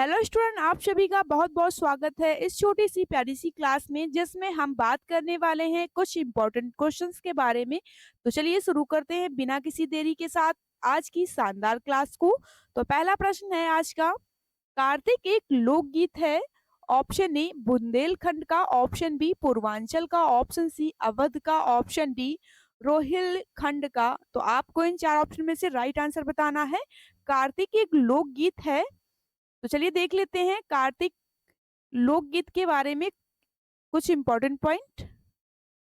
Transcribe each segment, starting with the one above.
Hello student, आप सभी का बहुत बहुत स्वागत है इस छोटी सी प्यारी सी क्लास में जिसमें हम बात करने वाले हैं कुछ इम्पोर्टेंट क्वेश्चंस के बारे में। तो चलिए शुरू करते हैं बिना किसी देरी के साथ आज की शानदार क्लास को। तो पहला प्रश्न है आज का। कार्तिक एक लोकगीत है। ऑप्शन ए बुंदेलखंड का, ऑप्शन बी पूर्वांचल का, ऑप्शन सी अवध का, ऑप्शन डी रोहिलखंड का। तो आपको इन चार ऑप्शन में से राइट आंसर बताना है। कार्तिक एक लोकगीत है। तो चलिए देख लेते हैं कार्तिक लोकगीत के बारे में कुछ इंपॉर्टेंट पॉइंट।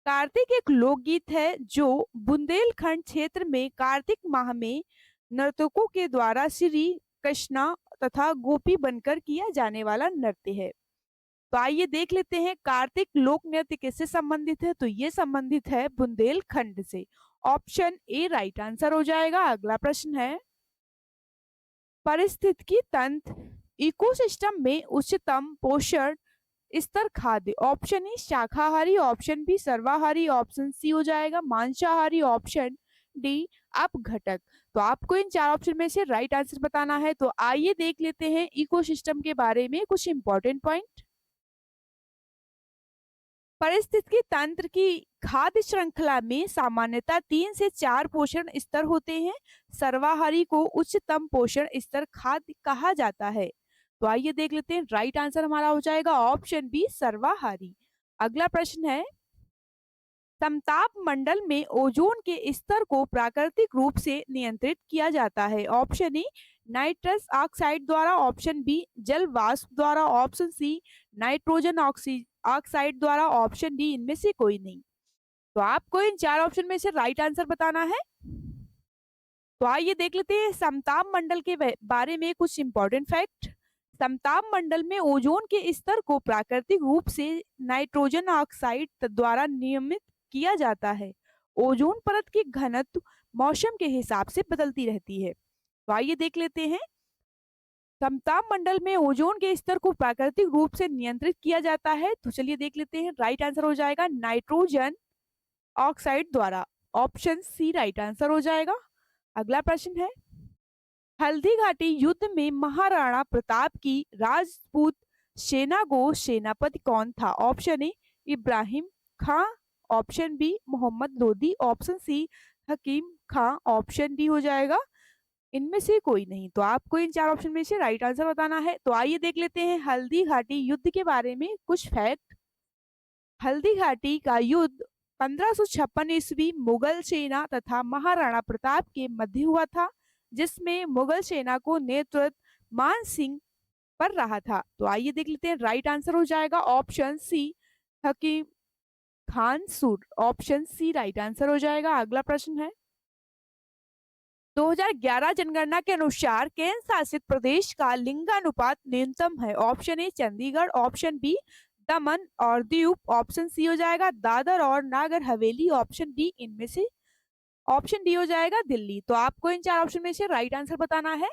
कार्तिक एक लोकगीत है जो बुंदेलखंड क्षेत्र में कार्तिक माह में नर्तकों के द्वारा श्री कृष्णा तथा गोपी बनकर किया जाने वाला नृत्य है। तो आइए देख लेते हैं कार्तिक लोक नृत्य किससे संबंधित है। तो ये संबंधित है बुंदेलखंड से। ऑप्शन ए राइट आंसर हो जाएगा। अगला प्रश्न है, पारिस्थितिकी तंत्र इकोसिस्टम में उच्चतम पोषण स्तर खाद्य। ऑप्शन ए शाकाहारी, ऑप्शन बी सर्वाहारी, ऑप्शन सी हो जाएगा मांसाहारी, ऑप्शन डी अपघटक। तो आपको इन चार ऑप्शन में से राइट आंसर बताना है। तो आइए देख लेते हैं इकोसिस्टम के बारे में कुछ इंपॉर्टेंट पॉइंट। पारिस्थितिकी तंत्र की खाद्य श्रृंखला में सामान्यतः 3 से 4 पोषण स्तर होते हैं। सर्वाहारी को उच्चतम पोषण स्तर खाद्य कहा जाता है। तो आइए देख लेते हैं राइट आंसर हमारा हो जाएगा ऑप्शन बी सर्वाहारी। अगला प्रश्न है, समताप मंडल में ओजोन के स्तर को प्राकृतिक रूप से नियंत्रित किया जाता है। ऑप्शन ए नाइट्रस ऑक्साइड द्वारा, ऑप्शन बी जल वाष्प द्वारा, ऑप्शन सी नाइट्रोजन ऑक्साइड द्वारा, ऑप्शन डी इनमें से कोई नहीं। तो आपको इन चार ऑप्शन में से राइट आंसर बताना है। तो आइए देख लेते हैं समताप मंडल के बारे में कुछ इंपॉर्टेंट फैक्ट। समताप मंडल में ओजोन के स्तर को प्राकृतिक रूप से नाइट्रोजन ऑक्साइड द्वारा नियमित किया जाता है। ओजोन परत की घनत्व मौसम के हिसाब से बदलती रहती है। तो आइए देख लेते हैं, समताप मंडल में ओजोन के स्तर को प्राकृतिक रूप से नियंत्रित किया जाता है। तो चलिए देख लेते हैं राइट आंसर हो जाएगा नाइट्रोजन ऑक्साइड द्वारा। ऑप्शन सी राइट आंसर हो जाएगा। अगला प्रश्न है, हल्दी घाटी युद्ध में महाराणा प्रताप की राजपूत सेना को सेनापति कौन था। Option A Ibrahim Khan, option B Mohammad Lodi, option C Hakim Khan, option D हो जाएगा इनमें से कोई नहीं। तो आपको इन चार ऑप्शन में से राइट आंसर बताना है। तो आइए देख लेते हैं हल्दी घाटी युद्ध के बारे में कुछ फैक्ट। हल्दी घाटी का युद्ध 1556 ईस्वी मुगल सेना तथा महाराणा प्रताप के मध्य हुआ था, जिसमें मुगल सेना को नेतृत्व मान सिंह पर रहा था। तो आइए देख लेते हैं राइट आंसर हो जाएगा ऑप्शन सी हकीम खान सूर। ऑप्शन सी राइट आंसर हो जाएगा। अगला प्रश्न है, 2011 जनगणना के अनुसार केंद्र शासित प्रदेश का लिंगानुपात न्यूनतम है। Option A Chandigarh, option B Daman और दीव, ऑप्शन सी हो जाएगा दादर और नागर हवेली, ऑप्शन डी इनमें से ऑप्शन डी हो जाएगा दिल्ली। तो आपको इन चार ऑप्शन में से राइट आंसर बताना है।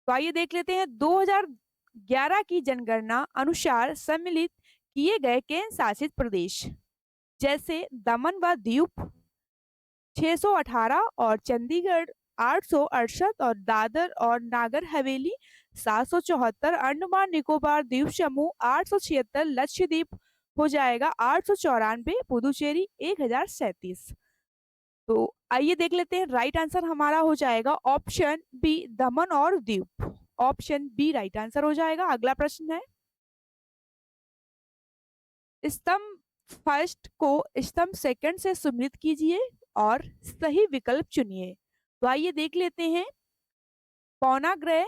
तो आइए देख लेते हैं 2011 की जनगणना अनुसार सम्मिलित किए गए केंद्र शासित प्रदेश जैसे दमन व दीव 618 और चंडीगढ़ 868 और दादर और नागर हवेली 774, अंडमान निकोबार द्वीप समूह 876, लक्षद्वीप हो जाएगा 894, पुदुचेरी 1037। तो आइए देख लेते हैं राइट आंसर हमारा हो जाएगा ऑप्शन बी दमन और Diu. Option B right answer हो जाएगा। अगला प्रश्न है, स्तंभ फर्स्ट को स्तंभ सेकंड से सुमिलित कीजिए और सही विकल्प चुनिए। तो आइए देख लेते हैं पौना ग्रह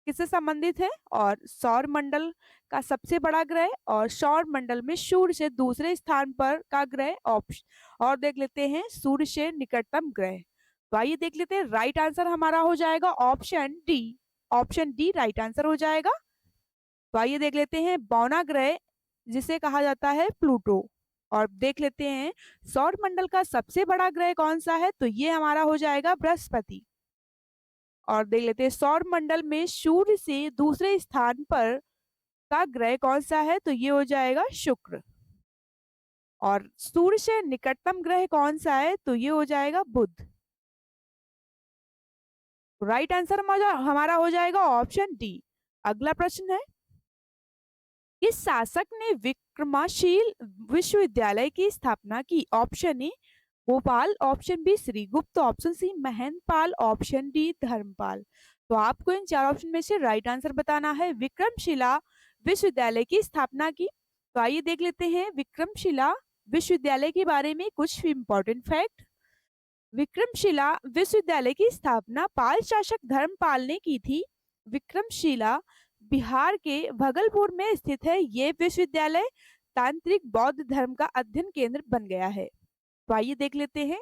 किससे संबंधित है और सौर मंडल का सबसे बड़ा ग्रह और सौर मंडल में सूर्य से दूसरे स्थान पर का ग्रह ऑप्शन और देख लेते हैं सूर्य से निकटतम ग्रह। तो आइए देख लेते हैं राइट आंसर हमारा हो जाएगा option D. Option D right answer हो जाएगा। तो आइए देख लेते हैं बौना ग्रह जिसे कहा जाता है प्लूटो। और देख लेते हैं सौर मंडल का सबसे बड़ा ग्रह कौन सा है। तो ये हमारा हो जाएगा बृहस्पति। और देख लेते हैं सौर मंडल में सूर्य से दूसरे स्थान पर का ग्रह कौन सा है। तो ये हो जाएगा शुक्र। और सूर्य से निकटतम ग्रह कौन सा है। तो ये हो जाएगा बुध। राइट आंसर हमारा हो जाएगा ऑप्शन डी। अगला प्रश्न है, किस शासक ने विक्रमाशील विश्वविद्यालय की स्थापना की? Option A Bhopal, option B Shrigupta, option C Mahendrapal, option D Dharmapal. तो आपको इन चार ऑप्शन में से राइट आंसर बताना है। विक्रमशिला विश्वविद्यालय की स्थापना की। तो आइए देख लेते हैं विक्रमशिला विश्वविद्यालय के बारे में कुछ इंपॉर्टेंट फैक्ट। विक्रमशिला विश्वविद्यालय की स्थापना पाल शासक धर्मपाल ने की थी। विक्रमशिला बिहार के भगलपुर में स्थित है। ये विश्वविद्यालय तांत्रिक बौद्ध धर्म का अध्ययन केंद्र बन गया है। तो आइए देख लेते हैं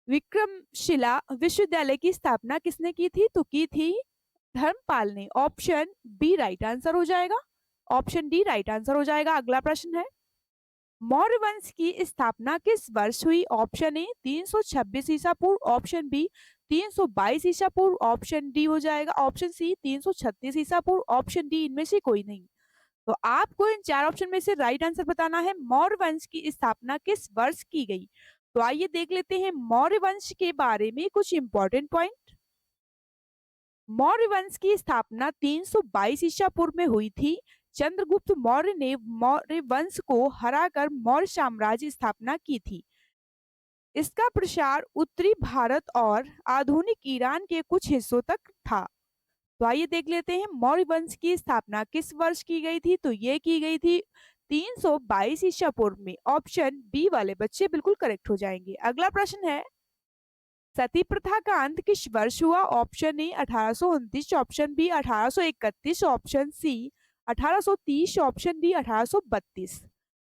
विक्रमशिला विश्वविद्यालय की स्थापना किसने की थी? तो की थी धर्मपाल ने। ऑप्शन बी राइट आंसर हो जाएगा। ऑप्शन डी राइट आंसर हो जाएगा। अगला प्रश्न है, मौर्य वंश की स्थापना किस वर्ष हुई? ऑप्शन ए 326 ईसा पूर्व, ऑप्शन बी 322 ईसा पूर्व, ऑप्शन डी हो जाएगा ऑप्शन सी 336 ईसा पूर्व, ऑप्शन डी इनमें से कोई नहीं। तो आपको इन चार ऑप्शन में से राइट आंसर बताना है मौर्य वंश की स्थापना किस वर्ष की गई। तो आइए देख लेते हैं मौर्य वंश के बारे में कुछ इंपॉर्टेंट पॉइंट। मौर्य वंश की स्थापना 322 ईसा पूर्व में हुई थी। चंद्रगुप्त मौर्य ने मौर्य वंश को हराकर मौर्य साम्राज्य स्थापना की थी। इसका प्रसार उत्तरी भारत और आधुनिक ईरान के कुछ हिस्सों तक था। तो आइए देख लेते हैं मौर्य वंश की स्थापना किस वर्ष की गई थी। तो ये की गई थी 322 ईसा पूर्व में। ऑप्शन बी वाले बच्चे बिल्कुल करेक्ट हो जाएंगे। अगला प्रश्न है, सती प्रथा का अंत किस वर्ष हुआ? Option A 1829, option B 1831, option C 1830, option D 1832।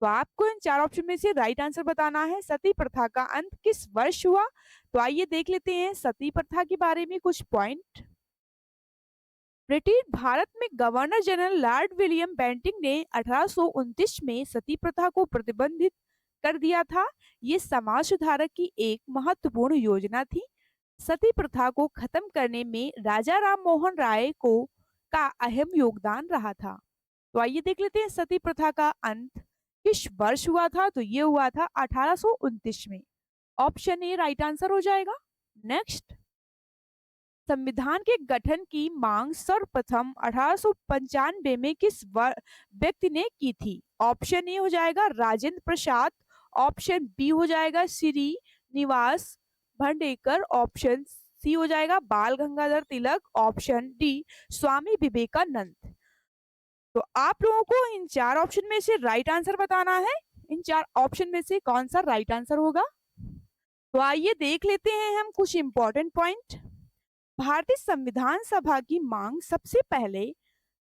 तो आपको इन चार ऑप्शन में से राइट आंसर बताना है सती प्रथा का अंत किस वर्ष हुआ। तो आइए देख लेते हैं सती प्रथा के बारे में कुछ पॉइंट। ब्रिटिश भारत में governor general Lord William Bentinck ने 1829 में सती प्रथा को प्रतिबंधित कर दिया था। ये समाज सुधारक की एक महत्वपूर्ण योजना थी। सती प्रथा को खत्म करने में राजा राम मोहन राय को का अहम योगदान रहा था। तो आइए देख लेते हैं सती प्रथा का अंत किस वर्ष हुआ था। तो ये हुआ था 1829 में। ऑप्शन ए राइट आंसर हो जाएगा। नेक्स्ट, संविधान के गठन की मांग सर्वप्रथम 1895 में किस व्यक्ति ने की थी? ऑप्शन ए हो जाएगा राजेंद्र प्रसाद, ऑप्शन बी हो जाएगा श्रीनिवास भंडेकर, ऑप्शन सी हो जाएगा बाल गंगाधर तिलक, ऑप्शन डी स्वामी विवेकानंद। तो आप लोगों को इन चार ऑप्शन में से राइट आंसर बताना है। इन चार ऑप्शन में से कौन सा राइट आंसर होगा। तो आइए देख लेते हैं हम कुछ इंपॉर्टेंट पॉइंट। भारतीय संविधान सभा की मांग सबसे पहले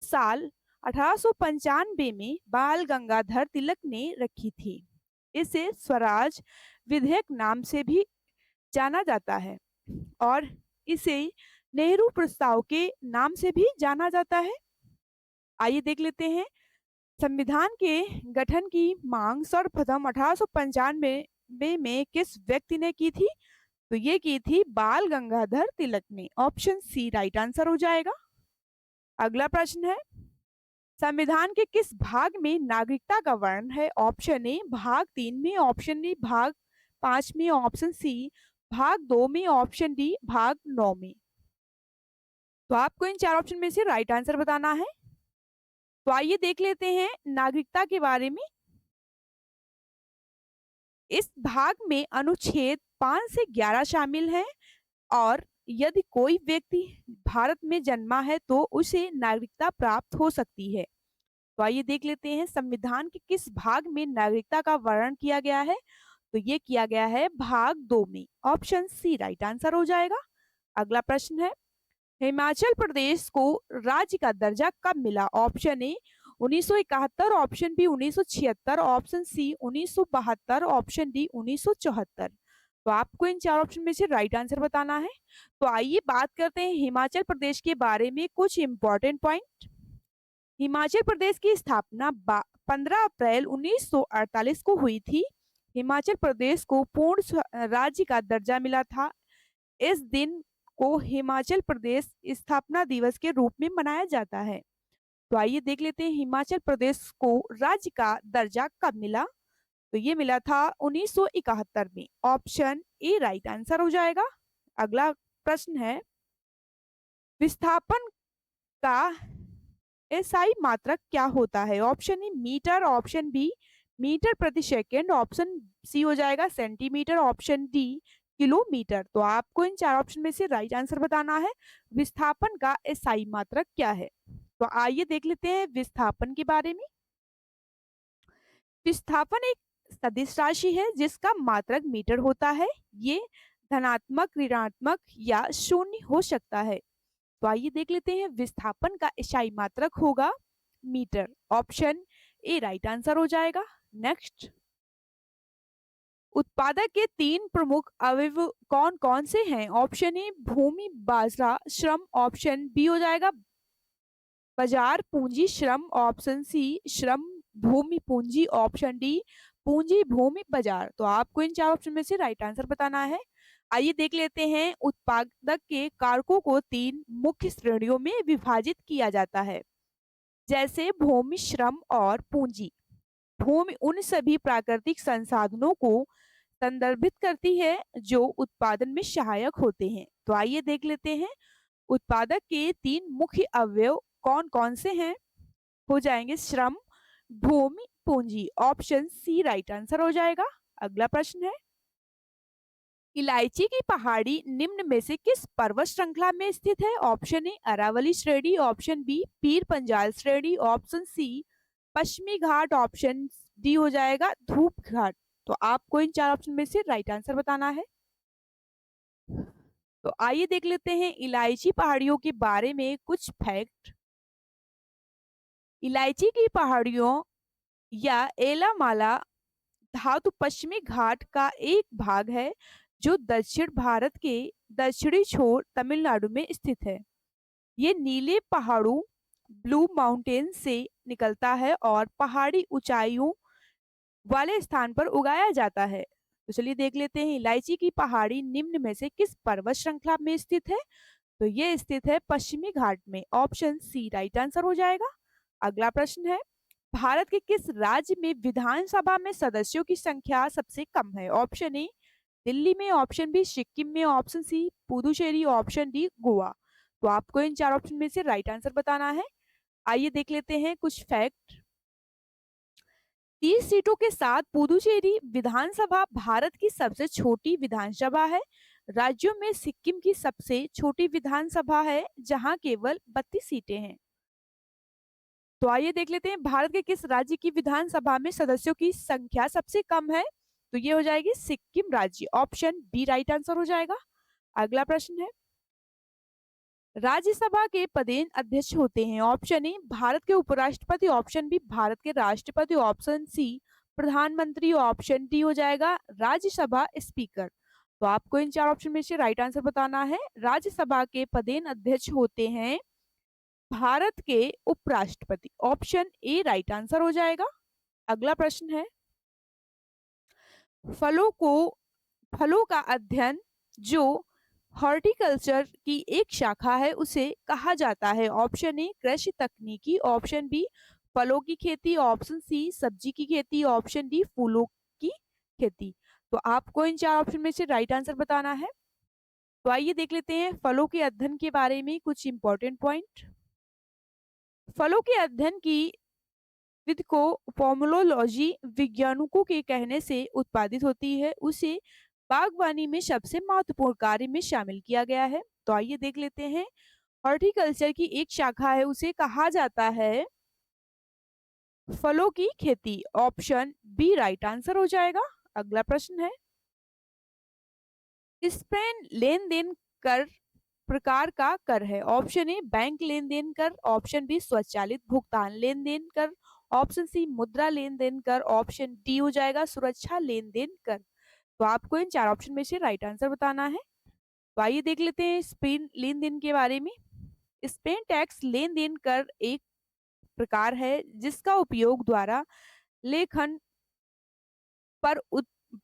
साल 1895 में बाल गंगाधर तिलक ने रखी थी। इसे स्वराज विधेयक नाम से भी जाना जाता है और इसे नेहरू प्रस्ताव के नाम से भी जाना जाता है। आइए देख लेते हैं संविधान के गठन की मांग सर्वप्रथम 1895 में किस व्यक्ति ने की थी। तो ये की थी बाल गंगाधर तिलक ने। ऑप्शन सी राइट आंसर हो जाएगा। अगला प्रश्न है, संविधान के किस भाग में नागरिकता का वर्णन है? ऑप्शन ए भाग 3 में, ऑप्शन डी भाग 5 में, ऑप्शन सी भाग 2 में, ऑप्शन डी भाग 9 में। तो आपको इन चार ऑप्शन में से राइट आंसर बताना है। तो आइए देख लेते हैं नागरिकता के बारे में। इस भाग में अनुच्छेद 5 से 11 शामिल है और यदि कोई व्यक्ति भारत में जन्मा है तो उसे नागरिकता प्राप्त हो सकती है। तो आइए देख लेते हैं संविधान के किस भाग में नागरिकता का वर्णन किया गया है। तो ये किया गया है भाग 2 में। ऑप्शन सी राइट आंसर हो जाएगा। अगला प्रश्न है, हिमाचल प्रदेश को राज्य का दर्जा कब मिला? Option A 1971, option B 1976, option C 1972, option D 1974। तो आपको इन चार ऑप्शन में से राइट आंसर बताना है। तो आइए बात करते हैं हिमाचल प्रदेश के बारे में कुछ इंपॉर्टेंट पॉइंट। हिमाचल प्रदेश की स्थापना 15 अप्रैल 1948 को हुई थी। हिमाचल प्रदेश को पूर्ण राज्य का दर्जा मिला था। इस दिन को हिमाचल प्रदेश स्थापना दिवस के रूप में मनाया जाता है। तो आइए देख लेते हैं हिमाचल प्रदेश को राज्य का दर्जा कब मिला। तो ये मिला था 1971 में। ऑप्शन ए राइट आंसर हो जाएगा। अगला प्रश्न है, विस्थापन का एसआई मात्रक क्या होता है? Option A metre, option B metre प्रति सेकंड, ऑप्शन सी हो जाएगा सेंटीमीटर, ऑप्शन डी किलोमीटर। तो आपको इन चार ऑप्शन में से राइट आंसर बताना है। विस्थापन का एसआई मात्रक क्या है? तो आइए देख लेते हैं विस्थापन के बारे में। विस्थापन एक सदिश राशि है जिसका मात्रक मीटर होता है। ये धनात्मक, ऋणात्मक या शून्य हो सकता है। तो आइए देख लेते हैं विस्थापन का इकाई मात्रक होगा metre. Option A right answer हो जाएगा। नेक्स्ट, उत्पादक के तीन प्रमुख अवयव कौन कौन से हैं? ऑप्शन ए भूमि, बाजरा, श्रम, ऑप्शन बी हो जाएगा बाजार, पूंजी, श्रम, ऑप्शन सी श्रम, भूमि, पूंजी, ऑप्शन डी पूंजी, भूमि, बाजार। तो आपको इन चार ऑप्शन में से राइट आंसर बताना है। आइए देख लेते हैं उत्पादक के कारकों को तीन मुख्य श्रेणियों में विभाजित किया जाता है, जैसे भूमि, श्रम और पूंजी। भूमि उन सभी प्राकृतिक संसाधनों को संदर्भित करती है जो उत्पादन में सहायक होते हैं। तो आइए देख लेते हैं उत्पादक के तीन मुख्य अवयव कौन कौन से हैं। हो जाएंगे श्रम, भूमि, पूंजी। ऑप्शन सी राइट आंसर हो जाएगा। अगला प्रश्न है, इलायची की पहाड़ी निम्न में से किस पर्वत श्रृंखला में स्थित है? ऑप्शन ए अरावली श्रेणी, ऑप्शन बी पीर पंजाल श्रेणी, ऑप्शन सी पश्चिमी घाट, ऑप्शन डी हो जाएगा धूप घाट। तो आपको इन चार ऑप्शन में से राइट आंसर बताना है। तो आइए देख लेते हैं इलायची पहाड़ियों के बारे में कुछ फैक्ट। इलायची की पहाड़ियों या एलामाला धातु पश्चिमी घाट का एक भाग है जो दक्षिण भारत के दक्षिणी छोर तमिलनाडु में स्थित है। ये नीले पहाड़ों ब्लू माउंटेन से निकलता है और पहाड़ी ऊंचाइयों वाले स्थान पर उगाया जाता है। तो चलिए देख लेते हैं इलायची की पहाड़ी निम्न में से किस पर्वत श्रृंखला में स्थित है? तो ये स्थित है पश्चिमी घाट में। ऑप्शन सी राइट आंसर हो जाएगा। अगला प्रश्न है, भारत के किस राज्य में विधानसभा में सदस्यों की संख्या सबसे कम है? ऑप्शन ए दिल्ली में, ऑप्शन बी सिक्किम में, option C Puducherry, option D Goa. तो आपको इन चार ऑप्शन में से राइट आंसर बताना है। आइए देख लेते हैं कुछ फैक्ट। 30 सीटों के साथ पुदुचेरी विधानसभा भारत की सबसे छोटी विधानसभा है। राज्यों में सिक्किम की सबसे छोटी विधानसभा है जहां केवल 32 सीटें हैं। तो आइए देख लेते हैं भारत के किस राज्य की विधानसभा में सदस्यों की संख्या सबसे कम है? तो ये हो जाएगी सिक्किम राज्य। ऑप्शन बी राइट आंसर हो जाएगा। अगला प्रश्न है, राज्यसभा के पदेन अध्यक्ष होते हैं। ऑप्शन ए भारत के उपराष्ट्रपति, ऑप्शन बी भारत के राष्ट्रपति, ऑप्शन सी प्रधानमंत्री, ऑप्शन डी हो जाएगा राज्यसभा स्पीकर। तो आपको इन चार ऑप्शन में से राइट आंसर बताना है। राज्यसभा के पदेन अध्यक्ष होते हैं भारत के उपराष्ट्रपति। ऑप्शन ए राइट आंसर हो जाएगा। अगला प्रश्न है, फलों का अध्ययन जो हॉर्टिकल्चर की एक शाखा है उसे कहा जाता है। ऑप्शन ए कृषि तकनीकी, ऑप्शन बी फलों की खेती, ऑप्शन सी सब्जी की खेती, ऑप्शन डी फूलों की खेती। तो आपको इन चार ऑप्शन में से राइट आंसर बताना है। तो आइए देख लेते हैं फलों के अध्ययन के बारे में कुछ इंपॉर्टेंट पॉइंट। फलों के अध्ययन की विधि को पोमोलॉजी वैज्ञानिकों के कहने से उत्पादित होती है, उसे बागवानी में सबसे महत्वपूर्ण कार्य में शामिल किया गया है। तो आइए देख लेते हैं हॉर्टिकल्चर की एक शाखा है उसे कहा जाता है फलों की खेती। ऑप्शन बी राइट आंसर हो जाएगा। अगला प्रश्न है, स्पेन लेन देन कर प्रकार का कर है। ऑप्शन ए बैंक लेन देन कर, ऑप्शन बी स्वचालित भुगतान लेन देन कर, ऑप्शन सी मुद्रा लेन देन कर, ऑप्शन डी हो जाएगा सुरक्षा लेन देन कर। तो आपको इन चार ऑप्शन में से राइट आंसर बताना है। तो आइए देख लेते हैं स्पेन लेन देन के बारे में। स्पेन टैक्स लेन देन कर एक प्रकार है जिसका उपयोग द्वारा लेखन पर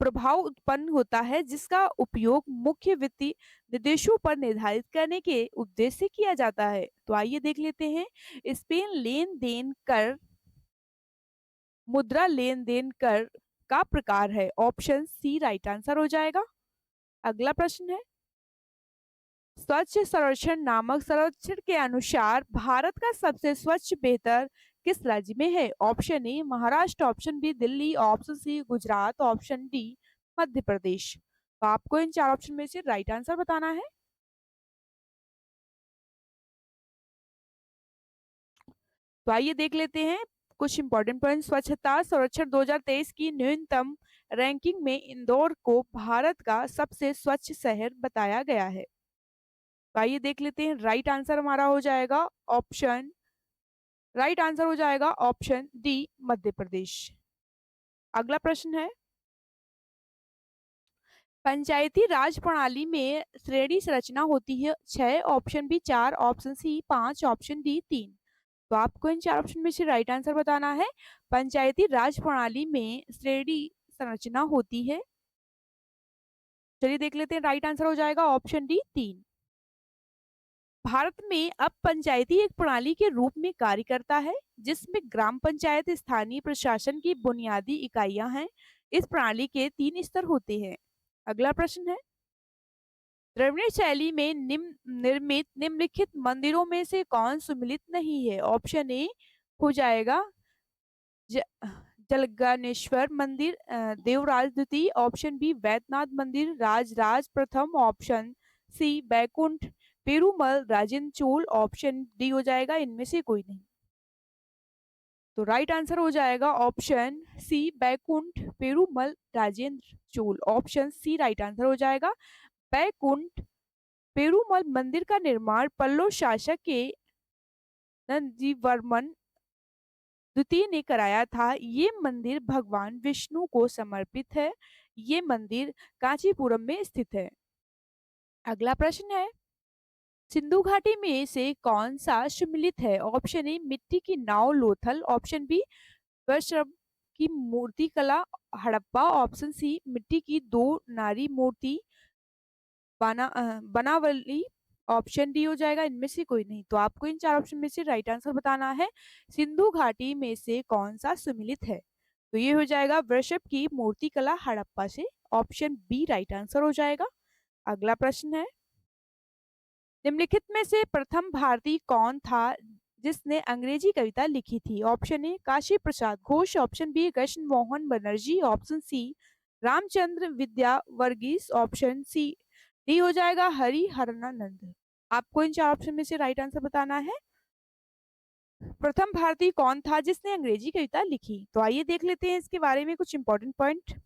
प्रभाव उत्पन्न होता है, जिसका उपयोग मुख्य वित्तीय निर्देशों पर निर्धारित करने के उद्देश्य से किया जाता है। तो आइए देख लेते हैं स्पेन लेन देन कर मुद्रा लेन देन कर का प्रकार है। ऑप्शन सी राइट आंसर हो जाएगा। अगला प्रश्न है, स्वच्छ सर्वेक्षण नामक सर्वेक्षण के अनुसार भारत का सबसे स्वच्छ बेहतर किस राज्य में है? Option A Maharashtra, option B Delhi, option C Gujarat, option D Madhya Pradesh. तो आपको इन चार ऑप्शन में से राइट आंसर बताना है। तो आइए देख लेते हैं कुछ इंपॉर्टेंट पॉइंट। स्वच्छता सर्वेक्षण 2023 की न्यूनतम रैंकिंग में इंदौर को भारत का सबसे स्वच्छ शहर बताया गया है। तो आइए देख लेते हैं राइट आंसर हमारा हो जाएगा ऑप्शन राइट आंसर हो जाएगा ऑप्शन डी मध्य प्रदेश। अगला प्रश्न है, पंचायती राज प्रणाली में श्रेणी संरचना होती है 6, option B 4, option C 5, option D 3। तो आपको इन चार ऑप्शन में से राइट आंसर बताना है। पंचायती राज प्रणाली में श्रेणी संरचना होती है, चलिए देख लेते हैं, राइट आंसर हो जाएगा ऑप्शन डी 3। भारत में अब पंचायती एक प्रणाली के रूप में कार्य करता है जिसमें ग्राम पंचायत स्थानीय प्रशासन की बुनियादी इकाइयां हैं। इस प्रणाली के 3 स्तर होते हैं। अगला प्रश्न है, द्रविड़ शैली में निर्मित निम्नलिखित मंदिरों में से कौन सुमिलित नहीं है? ऑप्शन ए हो जाएगा ज, जलगनेश्वर मंदिर, देवराज द्वितीय, ऑप्शन बी वैद्यनाथ मंदिर, राजराज प्रथम, option C Vaikuntha Perumal Rajendra Chola, option D हो जाएगा इनमें से कोई नहीं। तो राइट आंसर हो जाएगा option C Vaikuntha Perumal Rajendra Chola. Option C right answer हो जाएगा। बैकुंठ पेरुमल मंदिर का निर्माण पल्लव शासक के नंदीवर्मन द्वितीय ने कराया था। ये मंदिर भगवान विष्णु को समर्पित है। ये मंदिर कांचीपुरम में स्थित है। अगला प्रश्न है, सिंधु घाटी में से कौन सा सम्मिलित है? ऑप्शन ए मिट्टी की नाव लोथल, ऑप्शन बी वृषभ की मूर्ति कला हड़प्पा, ऑप्शन सी मिट्टी की 2 नारी मूर्ति बनावली, ऑप्शन डी हो जाएगा इनमें से कोई नहीं। तो आपको इन चार ऑप्शन में से राइट आंसर बताना है। सिंधु घाटी में से कौन सा सुमिलित है? तो ये हो जाएगा वृषभ की मूर्ति कला हड़प्पा से, ऑप्शन बी राइट आंसर हो जाएगा। अगला प्रश्न है, निम्नलिखित में से प्रथम भारतीय कौन था जिसने अंग्रेजी कविता लिखी थी? Option A Kashi Prasad Ghosh, option B Krishna Mohan Banerjee, option C Ramchandra Vidya Varghese, option C D हो जाएगा हरि हरनानंद। आपको इन चार ऑप्शन में से राइट आंसर बताना है। प्रथम भारतीय कौन था जिसने अंग्रेजी कविता लिखी? तो आइए देख लेते हैं इसके बारे में कुछ इंपॉर्टेंट पॉइंट।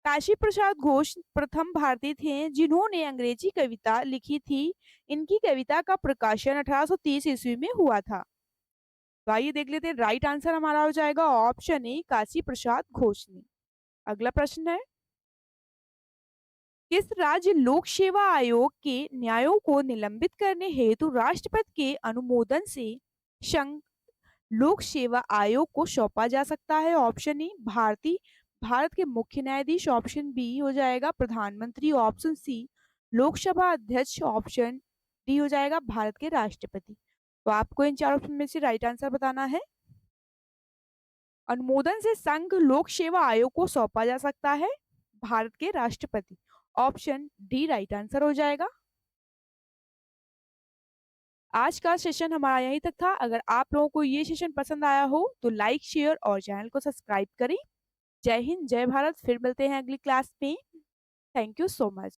काशी प्रसाद घोष प्रथम भारतीय थे जिन्होंने अंग्रेजी कविता लिखी थी। इनकी कविता का प्रकाशन 1830 ईस्वी में हुआ था। तो आइए देख लेते हैं राइट आंसर हमारा हो जाएगा ऑप्शन ए काशी प्रसाद घोष ने। अगला प्रश्न है, किस राज्य लोक सेवा आयोग के न्यायों को निलंबित करने हेतु राष्ट्रपति के अनुमोदन से संघ लोक सेवा आयोग को सौंपा जा सकता है? ऑप्शन ए भारत के मुख्य न्यायाधीश, ऑप्शन बी हो जाएगा प्रधानमंत्री, ऑप्शन सी लोकसभा अध्यक्ष, ऑप्शन डी हो जाएगा भारत के राष्ट्रपति। तो आपको इन चार ऑप्शन में से राइट आंसर बताना है। अनुमोदन से संघ लोक सेवा आयोग को सौंपा जा सकता है भारत के राष्ट्रपति, ऑप्शन डी राइट आंसर हो जाएगा। आज का सेशन हमारा यहीं तक था। अगर आप लोगों को ये सेशन पसंद आया हो तो लाइक शेयर और चैनल को सब्सक्राइब करें। जय हिंद, जय भारत। फिर मिलते हैं अगली क्लास में। Thank you so much.